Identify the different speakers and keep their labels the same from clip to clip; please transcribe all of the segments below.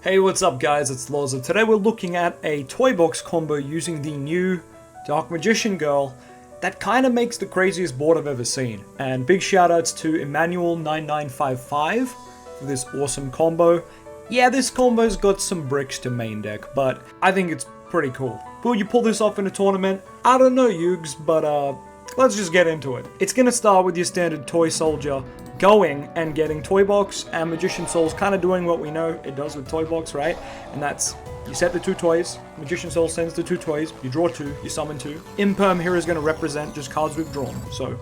Speaker 1: Hey, what's up guys, it's LOZA. Today we're looking at a toy box combo using the new Dark Magician Girl that kind of makes the craziest board I've ever seen. And big shout outs to Emmanuel9955 for this awesome combo. Yeah, this combo's got some bricks to main deck, but I think it's pretty cool. Will you pull this off in a tournament? I don't know, Yugs, but let's just get into it. It's gonna start with your standard toy soldier going and getting toy box, and Magician Soul's kind of doing what we know it does with toy box, right? And that's, you set the two toys, Magician Soul sends the two toys, you draw two, you summon two. Imperm here is going to represent just cards we've drawn, so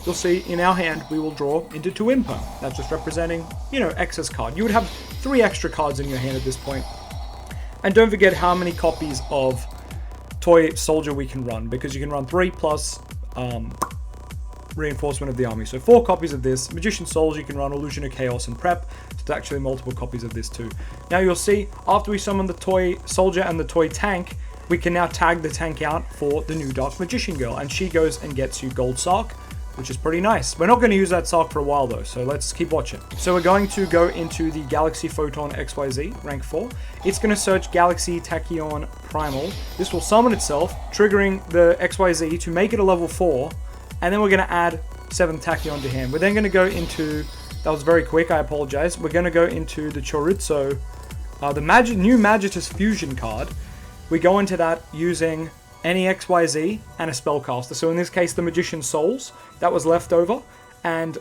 Speaker 1: you'll see in our hand we will draw into two Imperm. That's just representing, you know, excess card. You would have 3 extra cards in your hand at this point. And don't forget how many copies of toy soldier we can run, because you can run 3 plus reinforcement of the army. So 4 copies of this. Magician Souls, you can run Illusion of Chaos and Prep. So it's actually multiple copies of this too. Now you'll see, after we summon the toy soldier and the toy tank, we can now tag the tank out for the new Dark Magician Girl, and she goes and gets you Gold Sock, which is pretty nice. We're not going to use that sock for a while though, so let's keep watching. So we're going to go into the Galaxy Photon XYZ, rank 4. It's going to search Galaxy Tachyon Primal. This will summon itself, triggering the XYZ to make it a level 4, and then we're going to add 7th Tachyon to hand. We're then going to go into, that was very quick, I apologize. We're going to go into the Chorizo, the new Magitus Fusion card. We go into that using any XYZ and a spellcaster. So in this case, the Magician Souls, that was left over, and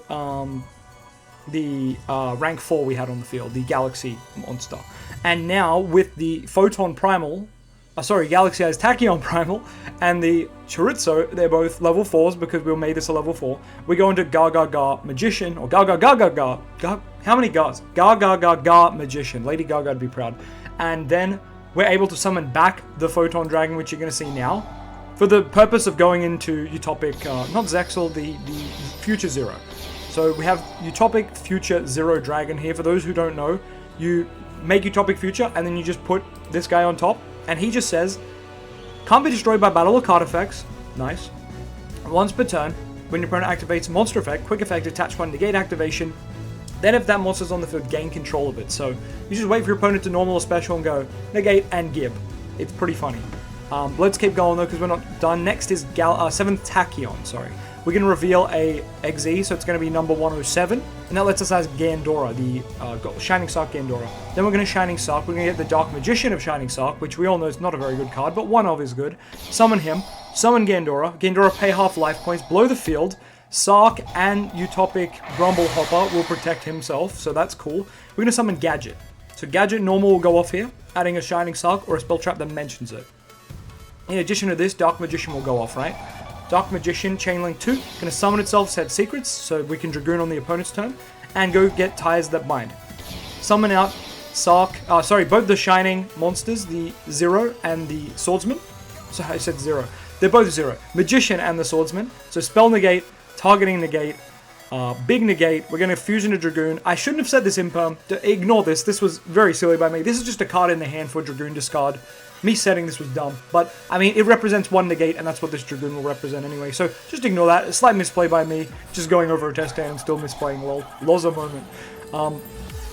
Speaker 1: the rank 4 we had on the field, the Galaxy monster. And now with the Photon Primal, Galaxy has Tachyon Primal and the Chorizo, they're both level 4s because we made this a level 4. We go into Ga Magician, or Ga, how many Gas? Ga Magician, Lady Gaga would be proud. And then we're able to summon back the Photon Dragon, which you're going to see now, for the purpose of going into Utopic, not Zexal, the Future Zero. So we have Utopic Future Zero Dragon here. For those who don't know, you make Utopic Future and then you just put this guy on top. And he just says, can't be destroyed by battle or card effects. Nice. Once per turn, when your opponent activates monster effect, quick effect, attach one, negate activation. Then if that monster's on the field, gain control of it. So you just wait for your opponent to normal or special and go negate and give. It's pretty funny. Let's keep going though, because we're not done. Next is 7th Tachyon, sorry. We're going to reveal a XZ, so it's going to be number 107. And that lets us as Gandora, the Shining Sock Gandora. Then we're going to Shining Sock. We're going to get the Dark Magician of Shining Sock, which we all know is not a very good card, but one of is good. Summon him. Summon Gandora. Gandora pay half life points, blow the field. Sark and Utopic Grumble Hopper will protect himself, so that's cool. We're going to summon Gadget. So Gadget normal will go off here, adding a Shining Sock or a spell trap that mentions it. In addition to this, Dark Magician will go off, right? Dark Magician, Chainlink 2, going to summon itself, set secrets, so we can Dragoon on the opponent's turn, and go get Ties That Bind. Summon out Sark, both the Shining monsters, the Zero and the Swordsman. So I said Zero. They're both Zero. Magician and the Swordsman. So Spell Negate, Targeting Negate, Big Negate. We're going to Fusion a Dragoon. I shouldn't have said this Imperm. Ignore this. This was very silly by me. This is just a card in the hand for Dragoon discard. Me setting this was dumb, but I mean, it represents 1 negate, and that's what this Dragoon will represent anyway, so just ignore that. A slight misplay by me, just going over a test stand and still misplaying, lol. LOZA moment.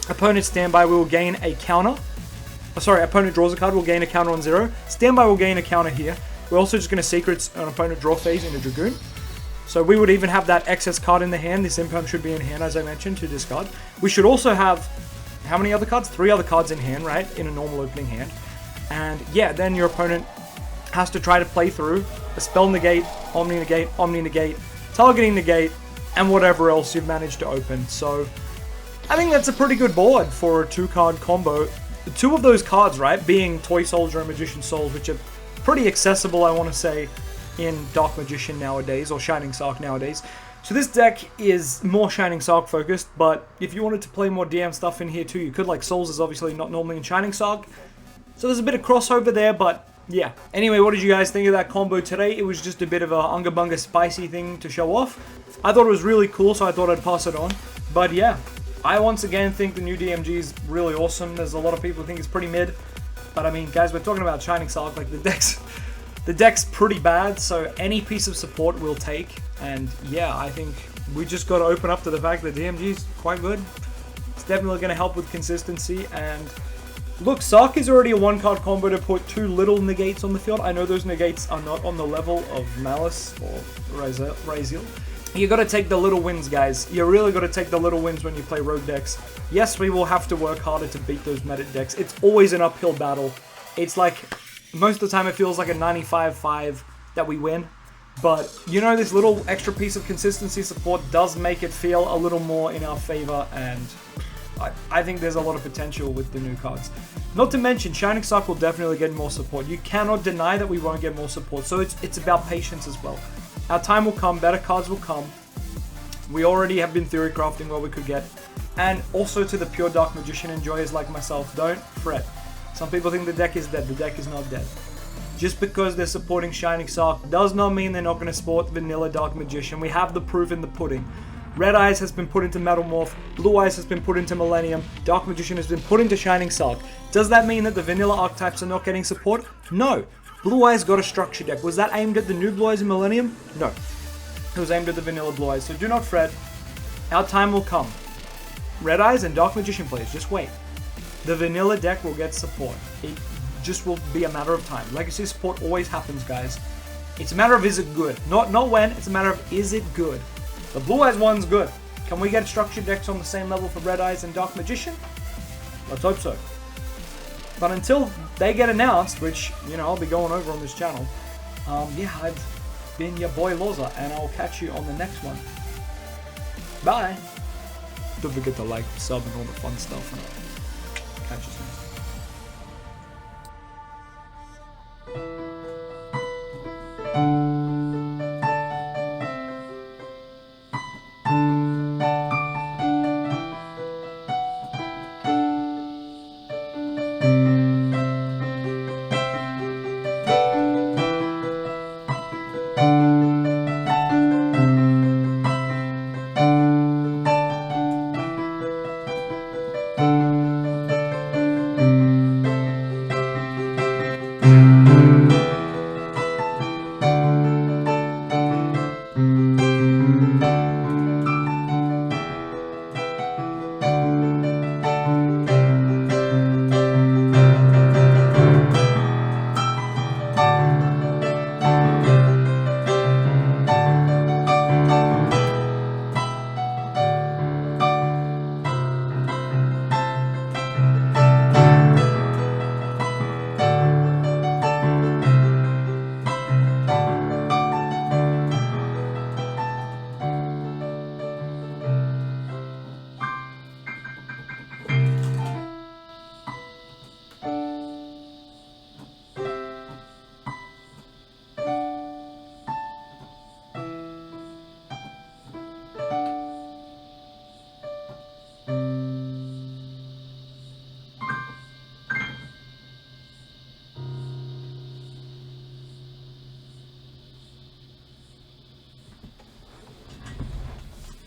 Speaker 1: Opponent standby, we will gain a counter. Opponent draws a card, we'll gain a counter on 0. Standby will gain a counter here. We're also just going to Secrets an opponent draw phase in a Dragoon. So we would even have that excess card in the hand. This Imperm should be in hand, as I mentioned, to discard. We should also have, how many other cards? 3 other cards in hand, right? In a normal opening hand. And yeah, then your opponent has to try to play through a Spell Negate, Omni Negate, Targeting Negate, and whatever else you've managed to open. So I think that's a pretty good board for a 2-card combo. The 2 of those cards, right, being Toy Soldier and Magician Souls, which are pretty accessible, I want to say, in Dark Magician nowadays, or Shining Sock nowadays. So this deck is more Shining Sock focused, but if you wanted to play more DM stuff in here too, you could. Like Souls is obviously not normally in Shining Sock. So there's a bit of crossover there, but yeah. Anyway, what did you guys think of that combo today? It was just a bit of a Unga Bunga spicy thing to show off. I thought it was really cool, so I thought I'd pass it on. But yeah, I once again think the new DMG is really awesome. There's a lot of people who think it's pretty mid. But I mean, guys, we're talking about Shining Sock. Like, the deck's pretty bad, so any piece of support we'll take. And yeah, I think we just got to open up to the fact that DMG is quite good. It's definitely going to help with consistency, and Look, Sark is already a one-card combo to put 2 little negates on the field. I know those negates are not on the level of Malice or Raziel. You gotta take the little wins, guys. You really gotta take the little wins when you play rogue decks. Yes, we will have to work harder to beat those meta decks. It's always an uphill battle. It's like, most of the time it feels like a 95-5 that we win. But, you know, this little extra piece of consistency support does make it feel a little more in our favor, and I think there's a lot of potential with the new cards. Not to mention, Shining Sark will definitely get more support. You cannot deny that we won't get more support, so it's about patience as well. Our time will come, better cards will come. We already have been theory crafting what we could get. And also to the pure Dark Magician enjoyers like myself, don't fret. Some people think the deck is dead. The deck is not dead. Just because they're supporting Shining Sark does not mean they're not going to support vanilla Dark Magician. We have the proof in the pudding. Red Eyes has been put into Metal Morph, Blue Eyes has been put into Millennium, Dark Magician has been put into Shining Sark. Does that mean that the vanilla archetypes are not getting support? No. Blue Eyes got a structure deck. Was that aimed at the new Blue Eyes in Millennium? No. It was aimed at the vanilla Blue Eyes, so do not fret. Our time will come. Red Eyes and Dark Magician players, just wait. The vanilla deck will get support. It just will be a matter of time. Legacy support always happens, guys. It's a matter of is it good. Not when, it's a matter of is it good. The Blue Eyes one's good. Can we get structured decks on the same level for Red Eyes and Dark Magician? Let's hope so. But until they get announced, which, you know, I'll be going over on this channel, yeah, I've been your boy LOZA, and I'll catch you on the next one. Bye! Don't forget to like, sub, and all the fun stuff. And catch you soon.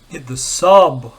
Speaker 1: Hit the sub.